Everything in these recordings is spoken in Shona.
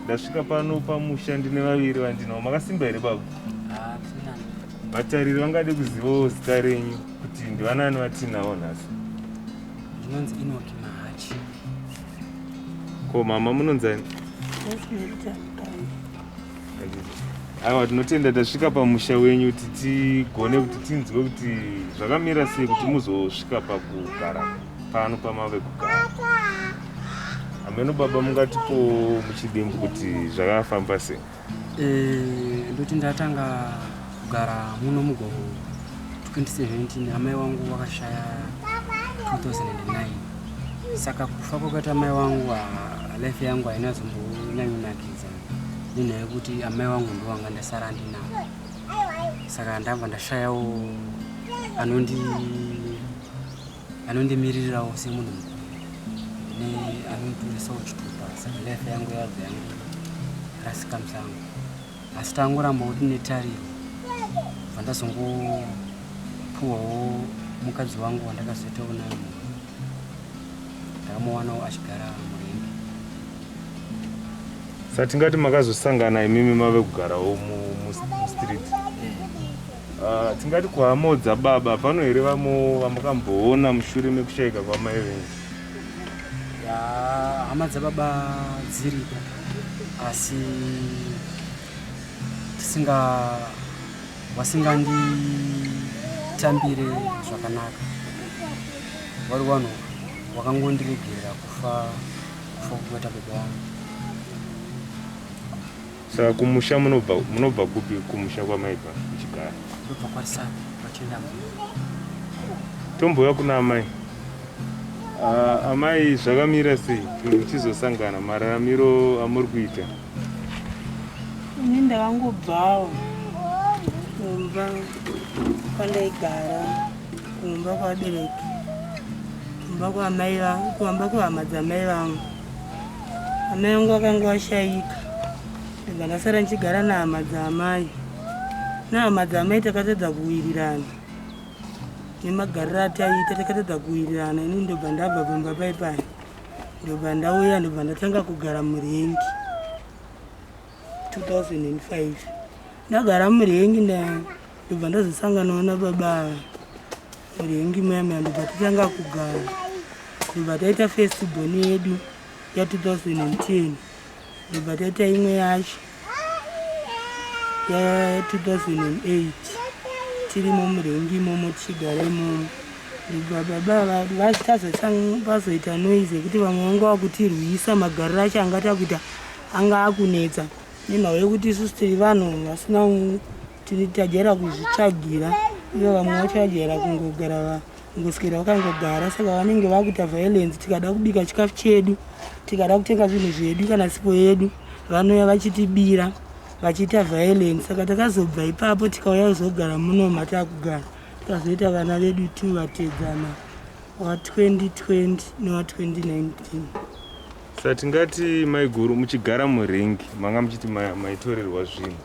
Ndasvika pano pamusha ndine vaviri vandinawo. Makasimba here baba? Vatariri vangade kuzivawo zita renyu kuti ndivanani vatinawo nhasi. Ndinonzi Inoki Mahachi. Ko mama munonzani? Aiwa, tinotenda tasvika pamusha wenyu kuti tigone kuti tinzwe kuti zvakamira sei kuti muzosvika pakugara pano pamave kugara. Ameno baba mungatipo muchidimbu kuti zvakafamba sei? Ndoti ndatanga kugara muno mugo 2017 amai wangu wakashaya 2009. Saka kufa kwakaita amai wangu life yangu haina zombonyanyonakidza nenyaya yekuti amai wangu ndo wanga ndasara ndinawo. Saka ndabva ndashayawo anondimirirawo semunhu mukuru anondipurisawo chitupa. Saka life yangu yabva rasika musango. Asi tangoramba kuti netariro bva ndazongopuwawo mukadzi wangu wandakazoitawo naye munhu. Ndakamuwanawo achigara murengi. Saka tingati makazosangana imimi mave kugarawo mustreet. Tingati kuhamodza baba pano here vamukamboona mushure mekushayika kwamai venyu? Hama dzababa dziripo asi wasinganditambire zvakanaka. Wari wanhu wakangondiregerera kufa kuita baba wangu. Saka kumusha munobva kupi kumusha kwamaipa muchigara? Ndobva kwaSapi kwatenda. Tombouya kuna amai. Amai zvakamira sei muchizosangana mararamiro amuri kuita? Ini ndakangobvawo kumba kwandaigara, kumba kwabereki, kumba kwahama dzamai vangu. Amai vangu vakanga vashayika, ndibva ndasara ndichigara nehama dzamai. Nehama dzamai takatadza kuwirirana nemagariro ataita, takatadza kuwirirana. Ini ndobva ndabva kumba paipai, ndobva ndauya, ndobva ndatanga kugara murengi 2005. Ndagara murengi ndobva ndazosanganawo nababa murengi muyamaya, ndobva tatanga kugara. Ndobva taita festival yedu ya 2010, ndobva taita imwe yacho ya 2008 tirimo murengi imomo tichigara imomo. Ndobva baba vazoita noise yekuti vamwe vanga vakutirwisa, magariro acho anga takuita anga akunetsa nenhau yekuti isusu tiri vanhu vasina tajaira kuzvitsvagira. Ivo vamwe vacho vajaira kungoswera vakangogara. Saka vanenge vakuita violence. Tikada kubika chikafu chedu, tikada kutenga zvinhu zvedu kana sipo yedu, vanouya vachitibira vachiita violence. Saka takazobva ipapo tikauya kuzogara muno matakugara. Tikazoita vana vedu 2 vatedzana, wa 2020 newa 2019. Saka tingati maiguru muchigara murengi manga muchiti maitorerwa zvinhu.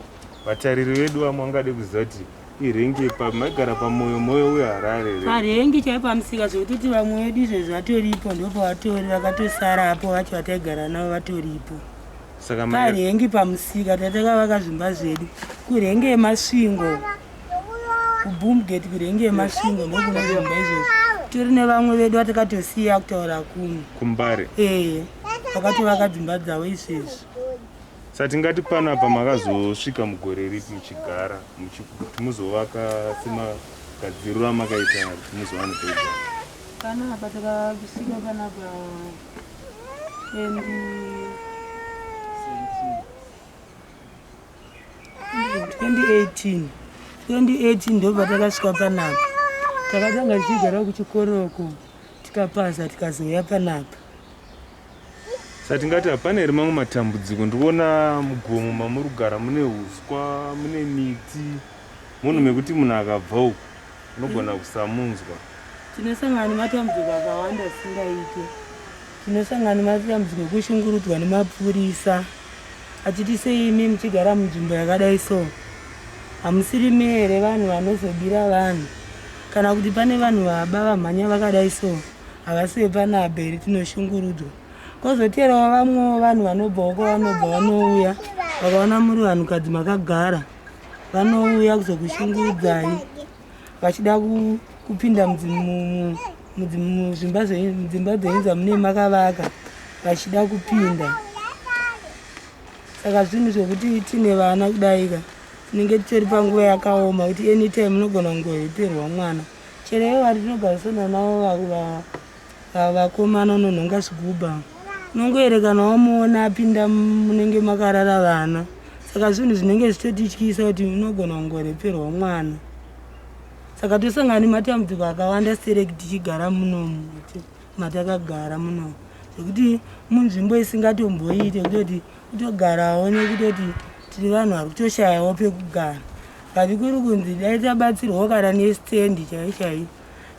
Vatariri vedu vamwe vangade kuziva kuti irengi maigara pamoyo weHarare. Parengi chaipamusika zvekuti vamwe vedu izvezvi vatoripo, ndopawatori vakatosara apo vacho vataigara navo vatoripo. Saka parengi pamusika tatakavaka zvimba zvedu kurengi yemasvingo, kuBoomgate kurengi yemasvingo ndokune zvimba izvozvo. Tori nevamwe vedu vatakatosiya kutaura kumbare. Vakatovaka dzimba dzavo izvezvi. Saka tingati panapa makazosvika mugore ripi muchigara kuti muzovaka semagadziriro amakaita kuti muzowana pekugara? Panapa takasvika panapa 2018 ndobva takasvika panapa. Takatanga tichigara kuchikoroko tikapasa tikazoya panapa. Saka tingati hapana here mamwe matambudziko? Ndikuona mugomo mamuri kugara mune huswa, mune miti, munhu mekuti munhu akabva uku unogona kusamunzwa. Tinosangana nematambudziko akawanda singaite. Tinosangana nematambudziko ekushungurudzwa nemapurisa achiti seimi muchigara munzvimbo yakadai so, hamusirimi here vanhu vanozobira vanhu? Kana kuti pane vanhu vaba vamhanya vakadai so, havasiwe panapa here tinoshungurudzwa? kozoterawo vamwewo vanhu vanobva uko vanouya vakaona muri vanhukadzi makagara vanouya kuzokushungurudzai vachida kupinda mudzimba dzenyu dzamune makavaka vachida kupinda. Saka zvinhu zvokuti tine vana kudaika tinenge titori panguva yakaoma kuti anytime munogona kungoreperwa mwana. Chero vari tinogarisana navo vakomana unonhonga zvigubha unongoerekanawo muona apinda munenge makarara vana. Saka zvinhu zvinenge zvichotityisa kuti unogona kungoreperwa mwana. Saka tosangana matambudziko akawanda sereki tichigara munomu matakagara munomu zvekuti munzvimbo isingatomboite kutoti kutogarawo nekutoti tiri vanhu vari kutoshayawo pekugara. Kati kuri kunzi dai tabatsirwawo kana nesitendi chaichai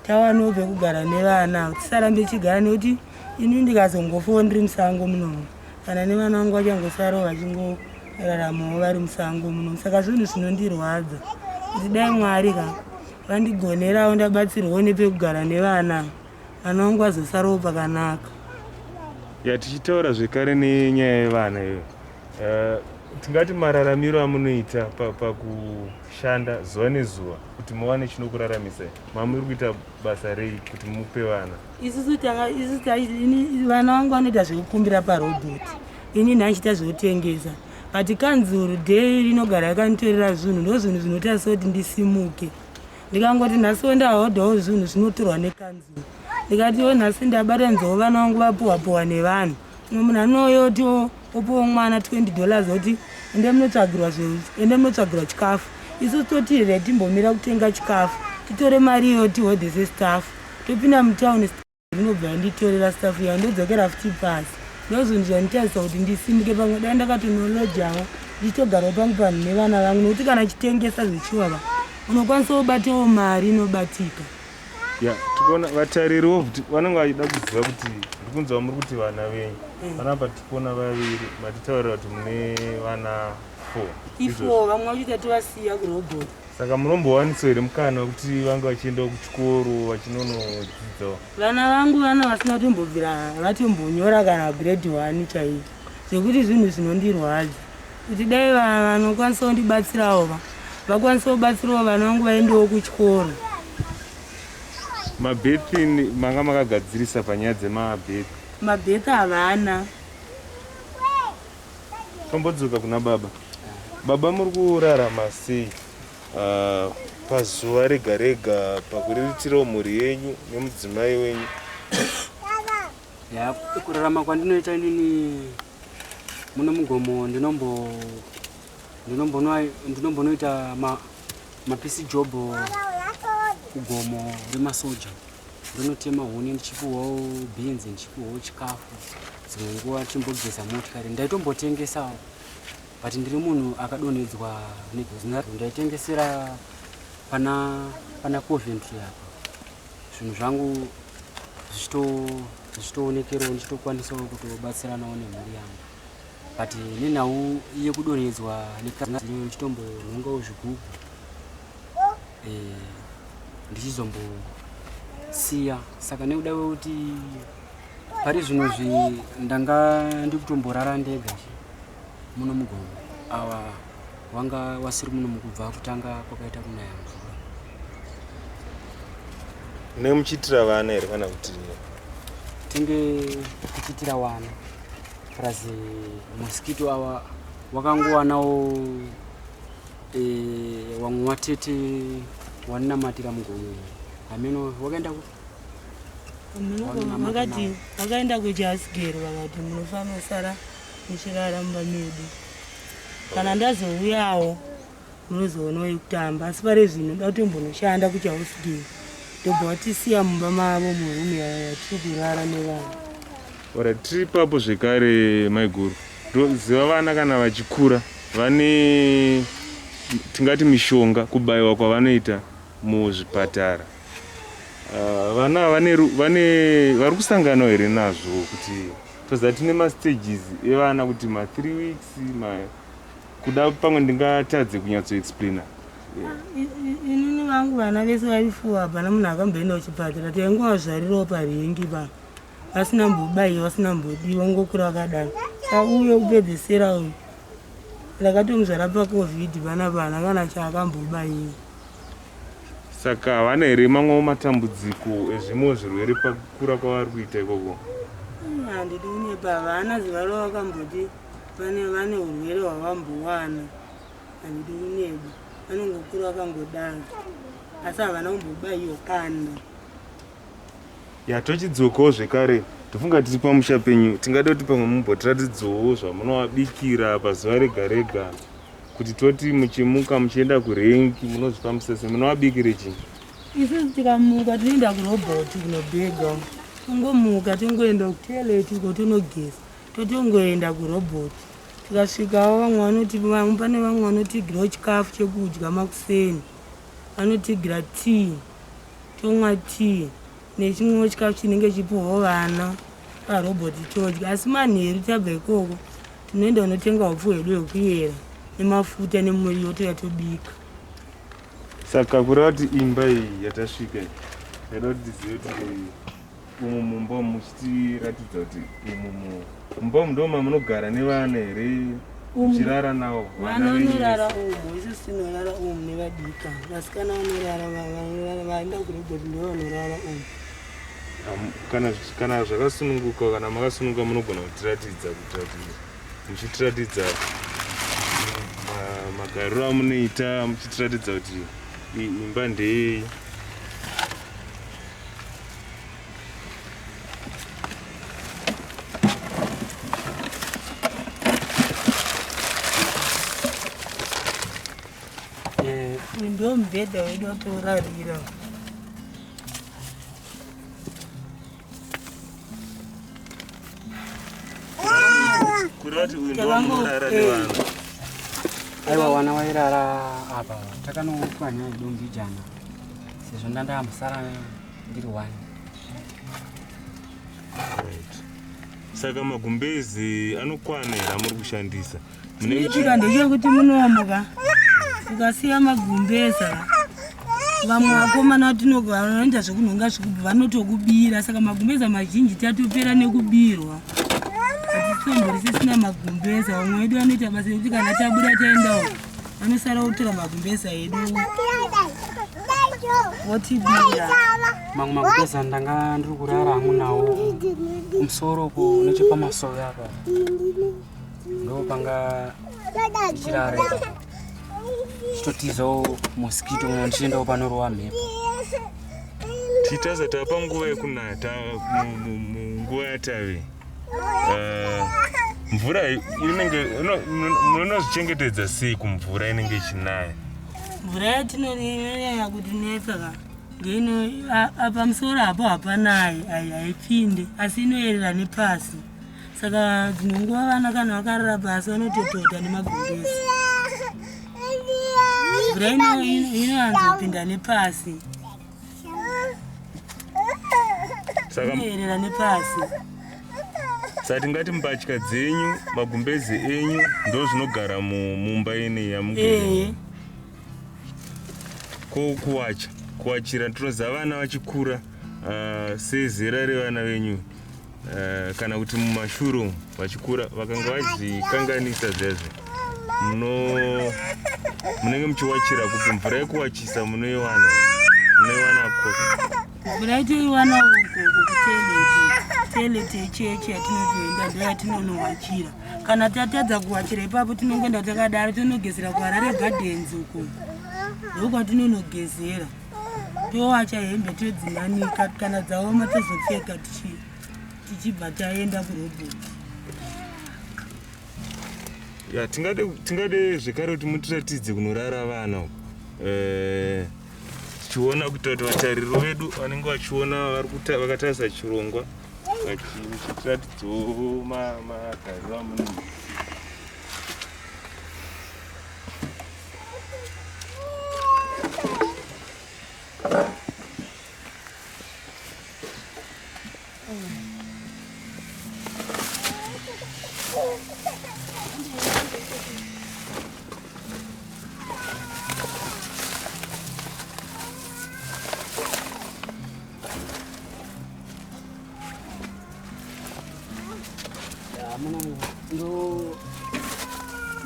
tawanawo pekugara nevana tisarambe tichigara nekuti ini ndikazongofawo ndiri musango munomu kana nevana vangu vachangosarawo vachingoraramawo vari musango munomu. Saka zvinhu zvinondirwadza kuti dai Mwari vandigonerawo ndabatsirwawo nepekugara nevana vana vangu vazosarawo pakanaka. Tichitaura zvekare nenyaya yevana iyo tingati mararamiro amunoita pakushanda zuva nezuva kuti muwane chinokuraramisai mamuri kuita basa rei kuti mupe vana? Vana vangu vanoita zvekukumbira parobhoti ini nhachiita zvekutengesa kati kanzuru dhei rinogara yakanitorera zvinhu ndo zvinhu zvinotarisa kuti ndisimuke. Ndikangoti nhasiwo ndahodhawo zvinhu zvinotorwa nekanzuru ndikatiwo nhasi ndabata nzoo vana vangu vapuhwapuhwa nevanhu munhu anoyoti opowo mwana $20 kuti ende munotsvagirwa chikafu. Isu totirira timbomira kutenga chikafu titore mari iyo tihodhese stafu topinda mutauni rinobva nditorera stafu yayo ndodzokera futi pasi. Ndo zvinhu zvanitarisa kuti ndisimuke pamwe dai ndakatonolojawo ndichitogarawo pangu panhu nevana vangu nokuti kana chitengesa zvichiwava unokwanisa kubatawo mari inobatika. Tikuona vataririwo vanenge vachida kuziva kuti ndikunzwa muri kuti vana venyu vanapa tikuona vaviri matitaurira kuti mune vana 4 vamwe vachiita tovasiya kurobhoti. Saka munombowaniswa here mukana wekuti vange vachiendawo kuchikoro vachinonodzidzawo? Vana vangu vana vasina kutombobvira vatombonyora kana grade 1 chaiyo zvekuti zvinhu zvinondirwadza kuti dai vanokwanisa kundibatsirawo vakwanisa kubatsirawo vana vangu vaendewo kuchikoro. Mabhethi manga makagadzirisa panyaya dzemabhethi? Mabhethi havana. Tombodzoka kuna baba. Baba muri kurarama sei pazuva rega rega pakuriritirawo mhuri yenyu nemudzimai wenyu? Kurarama kwandinoita inini muno mugomo ndinombonoita mapisi job kugomo remasoja ndinotema huni ndichipuwawo beans ndichipuwawo chikafu dzimwe nguva chimbogeza motikari ndaitombotengesawo but ndiri munhu akadonhedzwa ndaitengesera pana Coventry apa zvinhu zvangu zvichitoonekerawo ndichitokwanisawo kutobatsiranawo nemhuri yangu but nenhau yekudonhedzwa ndichitombonhongawo zvigubhu ndichizombosiya. Saka nekuda kwekuti pari zvinhu ndanga ndikutomborara ndega muno mugomo awa wanga wasiri muno mukubva kutanga kwakaita kunaya mvura. Nemuchitira vana here kana kuti? Tinge tichitira vana plus mosquito awa wakangowanawo wamwe watete waninamatira mugomo ameno wakaenda vakati vakaenda kuchasgero vakati munofanira kusara muchiraramba medu kana ndazouyawo munozoonawo yekutamba asi pari zvino ndatombonoshanda kuchausgero tobva tisiya mumba mavo murumu yatiri kurara nevanhu. Tiri ipapo zvekare maiguru ziva vana kana vachikura vane tingati mishonga kubayiwa kwavanoita muzvipatara vana vari kusanganawo here nazvo kuti toziva tine mastages evana kuti 3 weeks kuda pamwe ndingatadze kunyatsoexplaina. Inini vangu vana vese vaifuwa hapana munhu akamboenda kuchipatara taingova zvarirawo paringi pa vasina mbobai vasina mbodiwa ngokura vakadaro saka uye kupedzisira uyu ndakatomuzvara pacovid vana kana chaakambobaiwa. Saka havana here mamwewo matambudziko ezvimwe zvirwere pakukura kwavari kuita ikoko? Handidi kunepa havana zuva ravakamboti vane urwere hwavambowana. Handidi kunepa vanongokura vakangodaro asi havana kumbobaiwa kana. Tochidzokawo zvekare tofunga tiri pamusha penyu tingada kuti pamwe mumbotiratidzawo zvamunovabikira pazuva rega rega kuti toti muchimuka muchienda kurengi munozvifambisa sei, munovabikire chii? Isusu tikamuka tinoenda kurobhoti kunobhega, tongomuka tongoenda kutoileti uko tonogeza totongoenda kurobhoti. Tikasvikawo vamwe vanoti pane vamwe vanotigirawo chikafu chekudya makuseni, vanotigira tii, tomwa tii nechimwewo chikafu chinenge chipiwawo vana parobhoti todya. Asi manheru tabva ikoko tinoenda kunotenga upfu hwedu hwekuyera nemafuta nemuriwo touya tobika. Saka kureva kuti imba iyi yatasvika yada kuti tizive kuti umu mumba muchitiratidza kuti mumba umu ndo mamunogara nevana here muchirara navo? Vana vanorara umu, isusu tinorara umu nevadika. Vasikana vanorara vaenda kurobhoti ndo vanorara umu. Kana zvakasununguka kana makasununguka munogona kutiratidza kuti muchitiratidza magariro amunoita muchitiratidza kuti imba ndeyei. Ndo mubhedha wedu watorarira. Kurati uyu ndo wamunorara nevana? Aiwa, wana wairara apa takanopwanya dombi jana sezvo ndandamusara ndiri wani. Saka magumbezi anokwana here amuri kushandisa? Chiitika ndechekuti munomuka ukasiya magumbeza vamwe vakomana vanoita zvekunhonga zvigubhu vanotokubira. Saka magumbeza mazhinji tatopera nekubirwa. Hatitombori sisina magumbeza. Vamwe vedu vanoita basa rekuti kana tabuda taendawo vanosara kutora magumbeza edu votibira. Mamwe magumbeza ndanga ndiri kurara amunawo kumusoro ko nechepamasoro apa ndo panga ichirara chitotizawo mosquito ndichiendawo panorowa mhepo. Titaza tapa nguva yekunaya munguva yatave mvura inenge munozvichengetedza sei kumvura inenge ichinaya? Mvura yatinonyanya kuti netsa ngeino pamusoro apo hapanayi haipinde asi inoyerera nepasi. Saka dzimwe nguva vana kana vakarara pasi vanototota nemagumbezi. Mvura inowanzopinda nepasi, inoyerera nepasi. Saka tingati mbatya dzenyu magumbezi enyu ndo zvinogara mumba ine yamugere. Kuwachira tinoziva vana vachikura sezera revana venyu kana kuti mumashure vachikura vakanga vazvikanganisa zvazvo munenge muchiwachira kupi? Mvura yekuwachisa munoiwana ko? Mvura toiwana uko kutoileti yechechi yatinotoenda ndo yatinonowachira. Kana tatadza kuwachira ipapo tinongoenda takadaro tonogezera kuharare gardens uko ndokwatinoonogezera towacha hembe todzinganika kana dzaoma tozopfeka tichibva taenda kurobhoti. Tingade zvekare kuti mutiratidze kunorara vana tichiona kuti vatariri vedu vanenge vachiona vakatarisa chirongwa vachitiratidzawo magariro amunenge.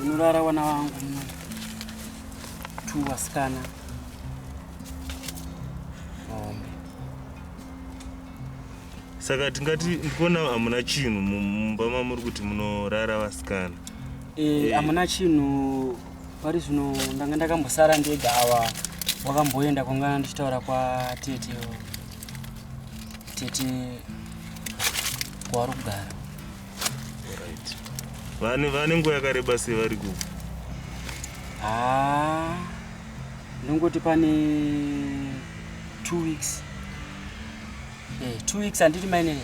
munorara wana wangu 2 vasikana vaombe. Saka tingati ndikuona hamuna chinhu mumba mamuri kuti munorara vasikana. Hamuna chinhu pari zvino ndanga ndakambosara ndega ava wakamboenda kwanga ndichitaura kwa tete kwavari kugara. Vane nguva yakareba sei vari ku? Ndongoti pane 2 weeks. 2 weeks handiti mainere.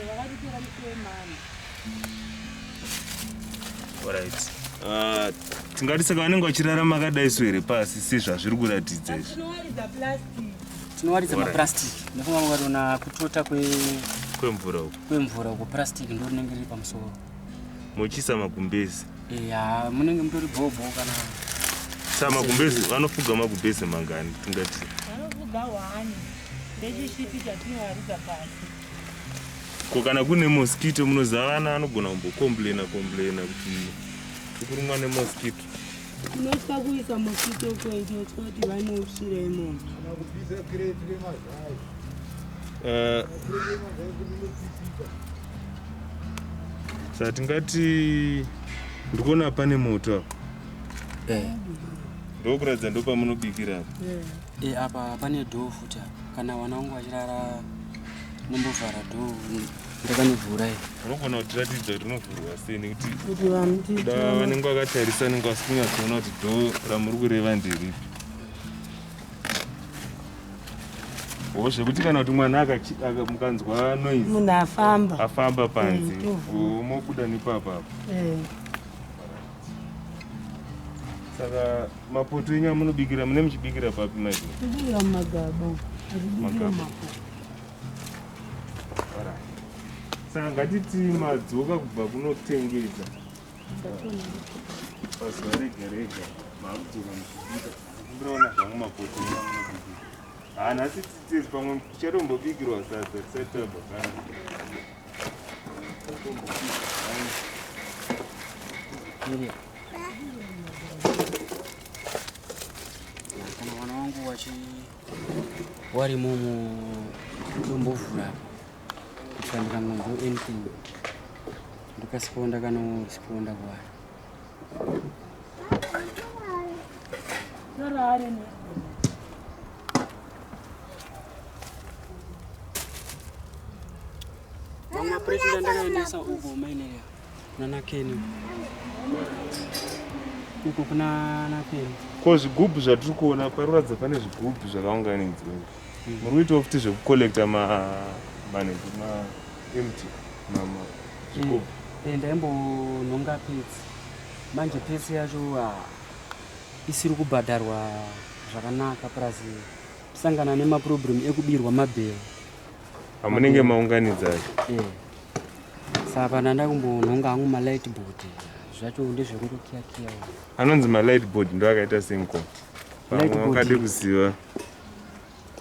Vakatipera musemana. Alright. Tingati saka vanenge vachirarama makadaiso here pasi sezvazviri kuratidza izvi? Tinowaridza mapurasitiki. Ndafunga mukatona kutota kwemvura uko purasitiki ndo rinenge riri pamusoro. Muchiisa magumbezi? Munenge mutori bhobho kana. Saka magumbezi vanofuga magumbezi mangani tingati? Vanofuga 1. Ndechishipi chatinowaridza pasi. Ko kana kune mosquito munoziva vana anogona kumbokomplaina kuti kurumwa nemosquito. Tinotya kuisa mosquito kwedu kuti vanosvira imomo. Saka tingati ndikuona pane moto ndokuratidza ndo pamunobikira apa pane dhoo futi kana vana vangu vachirara nombovhara dhoo ndakanovhura unogona kutiratidza kuti unovhurwa sei nekuti da vanenge vakatarisa nenge vasikunyatsona kuti dhoo ramuri kureva nderipi. Zvekuti kana kuti mwana mukanzwa noise munhu afamba panze mobuda nepapa. Saka mapoto enyu amunobikira mune muchibikira papi maizvo? Tibikira mumagaba. Saka ngatiti madzoka kubva kunotengesa pazuva rega rega maakudzoka muchibika kumbiraona zvamwe mapoto enyu amunobikira. Nhasi titezi pamwe tichatombobikirwa sadza tisati tabva kana. Kana vana vangu vari momo tombovhura kushandika mwanzo anything ndikasiponda kana siponda kwaari. Mapreti ndandakaendesa uko maineya kuna nakeni uko kuna nakeni. Ko zvigubhu zvatiri kuona parikuratidza pane zvigubhu zvakaunganidzwa. Muri kuitawo futi zvekukolekta empty zvigubhu? Ndaimbonhonga petsi manje petsi yacho isiri kubhadharwa zvakanaka plus kusangana nemaproblem ekubirwa mabhero. Hamunenge maunganidza saka pana ndakumbonhonga hangu malight-board zvacho ndezvekutokiyakiya. Anonzi malight-board ndo akaita senko wakade kuziva?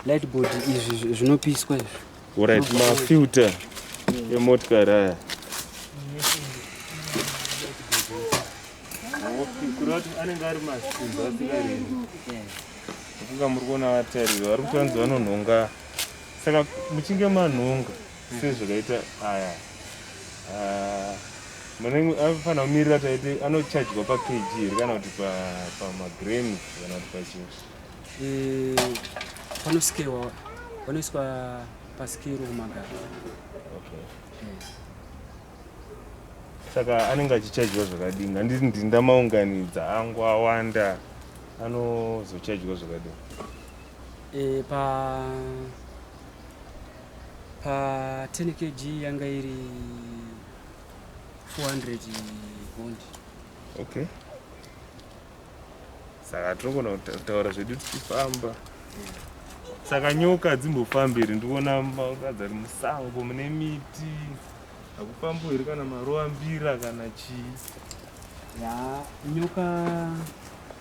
Light-board izvi zvinopiswa izvi. Alright, mafilter emotikari aya. Kurati anenge ari masimbi asikarini. Afunga muri kuona vatariri vari kutanzi vanonhonga. Saka muchinge manhonga sezvakaita aya anofanira kumirira taite anochajwa pakg here kana kuti pamagrams kana kuti pachii? Panosikewa vanoiswa pasikero kumagara. Saka anenge achichajwa zvakadini? Handiti ndindamaunganidza angu awanda anozochajwa zvakadini? Pa 10 kg yanga iri 400 pound. Okay. Saka tinogona kutaura zvedu tichifamba. Saka nyoka dzimbofambiri ndikuona makadzari musango mune miti. Hakufambo here kana maroambira kana chii? Nyoka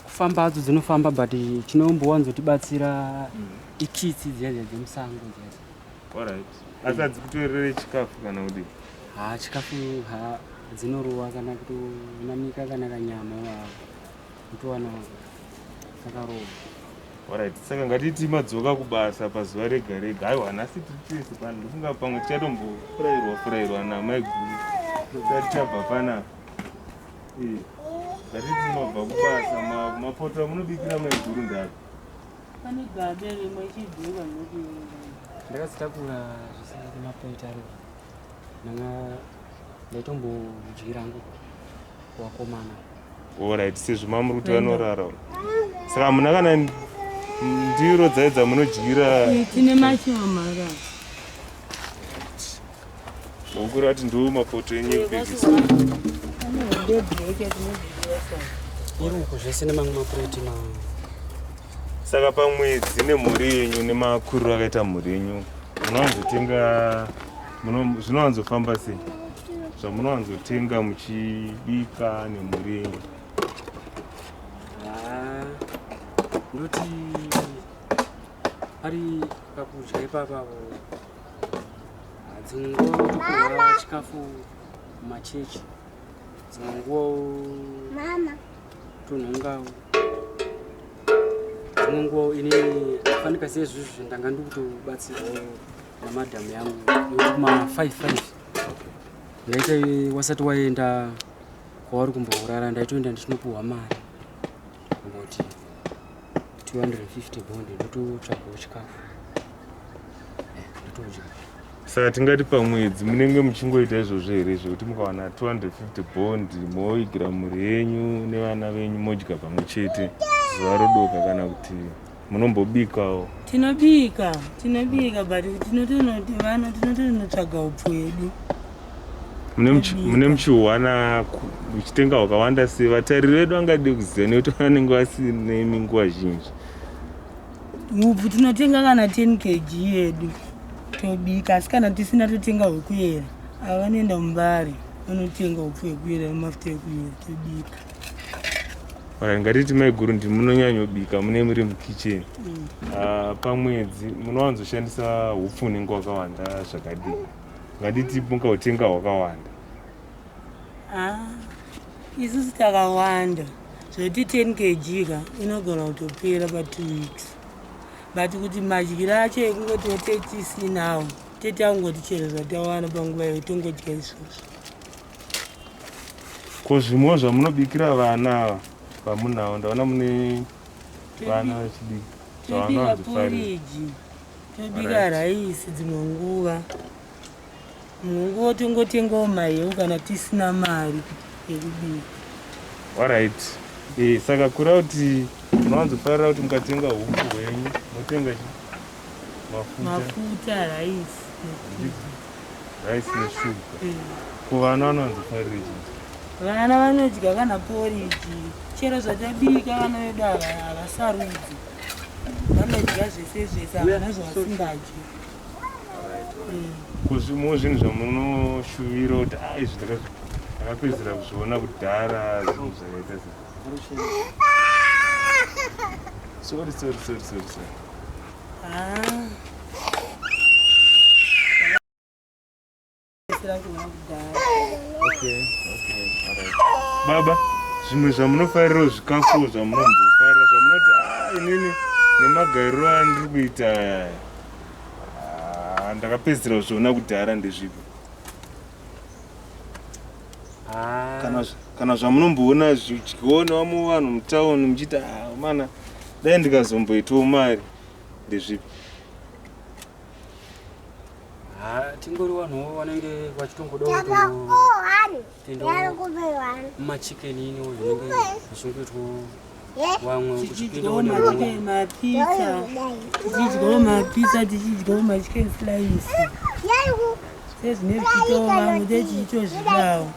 kufamba hadzo dzinofamba but chinombowanzotibatsira ikitsi dziya dzemusango dziya. Alright. Asi hadzikutoerere chikafu kana kudii? Chikafu dzinoruwa kana kutonamika kana kanyama kutowana kakarowa. Alright, saka ngatiti madzoka kubasa pazuva rega rega. Aiwa, nhasi tiri pano ndofunga pamwe tichatombofurayirwa namai guru tisati tabva panapa. Ngatiti mabva kubasa mapoto amunobikira mai guru ndapi? Pane gabe rimwe chidzoka nokuti Ndakazitakura zvisiri mapoita aro. Nanga ndaitombodyira hangu kuvakomana. Alright, sezvo mamuri kuti vanorara. Saka hamuna kana ndiro dzaye dzamunodyira? tine machomara. Mokura kuti ndo mapoto enyu ekubikisa. Iri uku zvese nemamwe mapureti Saka pamwedzi nemhuri yenyu nemakuriro akaita mhuri yenyu munowanzotenga zvinowanzofamba sei zvamunowanzotenga muchibika nemhuri yenyu? ndoti ari pakudya ipapapo dzimwe nguva tokurwa chikafu mumachechi, dzimwe nguva tonhongawo, dzimwe nguva ini fanika seizvizvi ndanga ndikutobatsirwawo namadhamu yangu kuma5 ndaita wasati waenda kwauri kumborara ndaitoenda ndichinopuhwa mari ngoti 250 bondi ndototsvagawo chikafu ndotodya. Saka tingati pamwedzi munenge muchingoita izvozvo here zvekuti mukawana 250 bondi moigira mhuri yenyu nevana venyu modya pamwe chete zuva rodoka, kana kuti munombobikawo? Tinobika but tinotonotsvaga upfu hwedu. Mune muchiwana muchitenga hwakawanda sei? Vatariri vedu angade kuziva nekuti vanenge vasine minguva zhinji. Upfu tinotenga kana 10 kg yedu tobika, asi kana tisina totenga hwekuyera. Avanoenda mumbari vanotenga upfu hwekuyera nemafuta ekuyera tobika. Ngatiti mai guru ndi munonyanyobika mune muri mukicheni. Pamwedzi munowanzoshandisa hupfu unenge wakawanda zvakadini? Ngatiti mukautenga hwakawanda. Isusu takawanda zvoti 10 kg ka inogona kutopera pa 2 weeks, but kuti madyiro acho ekungoti tisinawo tetangoti chero zvatawana panguva iyo tongodya isusu. Ko zvimwe zvamunobikira vana pamunawo ndaona mune vana vachidiki tobika poriji, tobika raisi, dzimwe nguva tongotengawo mahewu kana tisina mari yekubika. Alright. Saka kura kuti munowanzofarira kuti mukatenga hupfu hwenyu motenga mafuta, raisi neshuga. Kuvana vanowanzofarira chii? Vana vanodya kana poriji, chero zvatabika vana vedu havasarudzi, vanodya zvese zvese, havana zvavasingadyi. Kuzvimwewo zvinhu zvamunoshuvira kuti izvi ndakapedzera kuzviona kudhara zvinhu zvakaita sorry. Okay, alright. Baba, zvimwe zvamunofarira zvikafu zvamunombofarira zvamunoti inini nemagariro andiri kuita ndakapedzera kuzviona kudhara ndezvipo? Kana zvamunomboona zvichionawo muvanhu mutauni muchiti mana dai ndikazomboitawo mari ndezvipo? Tingori vanhu vanenge vachitongodawo mumachikeni iniwo zvinenge zvichingoitwawo vamwe tichidyawo mapizza, tichidyawo machicken slice, sezvine zvichitawo vamwe techiitozvidawo.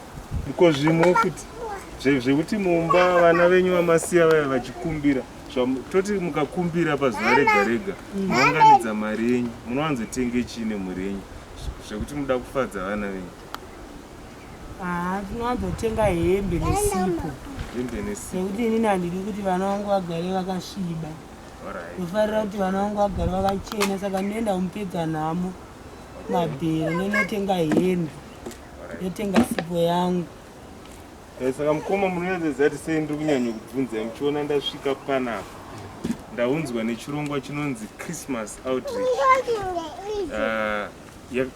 Ko zvimwe futi zvekuti mumba vana venyu vamasiya vaya vachikumbira, toti mukakumbira pazuva rega rega muunganidza mari yenyu, munowanzotenge chii nemhuri yenyu zvekuti muda kufadza vana venyu? Tinowanzotenga hembe nesipo, nekuti inini handidi kuti vana vangu vagare vakasviba. Ndofarira kuti vana vangu vagare vakachena, saka ndinoenda kumupedza nhamo mabhero, ndonotenga hembe, ndotenga sipo yangu, Saka mukoma munoedzedza kuti sei ndiri kunyanya kubvunza muchiona ndasvika panapa ndaunzwa nechirongwa chinonzi Christmas outreach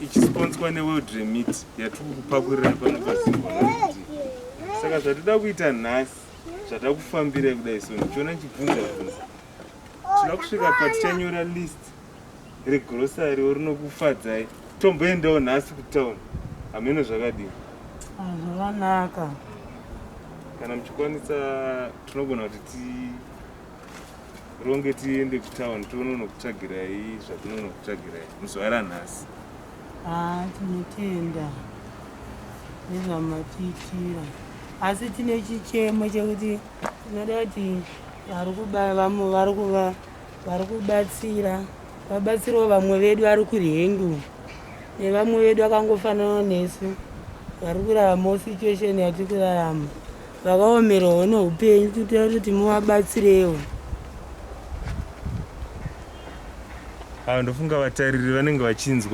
ichisponswa neworld remit yatiri kupakurira pano paZimbabwe. Saka zvatoda kuita nhasi zvatakufambirai kudai so ndichiona nchibvunza tinoda kusvika patichanyora list regrosari rinokufadzai tomboendawo nhasi kutauni hameno zvakadini zvakanaka. kana muchikwanisa tinogona kuti tironge tiende kutauni tononokutsvagirai zvatinonokutsvagirai muzuva ranhasi. Tinotenda nezvamatiitira asi tine chichemo chekuti tinoda kuti vari kubatsira vabatsirawo vamwe vedu vari kuRhengu nevamwe vedu vakangofanana nesu vari kuraramawo situation yatiri kurarama vakaomerawo neupenyu toda kuti muvabatsirewo. Ndofunga vatariri vanenge vachinzwa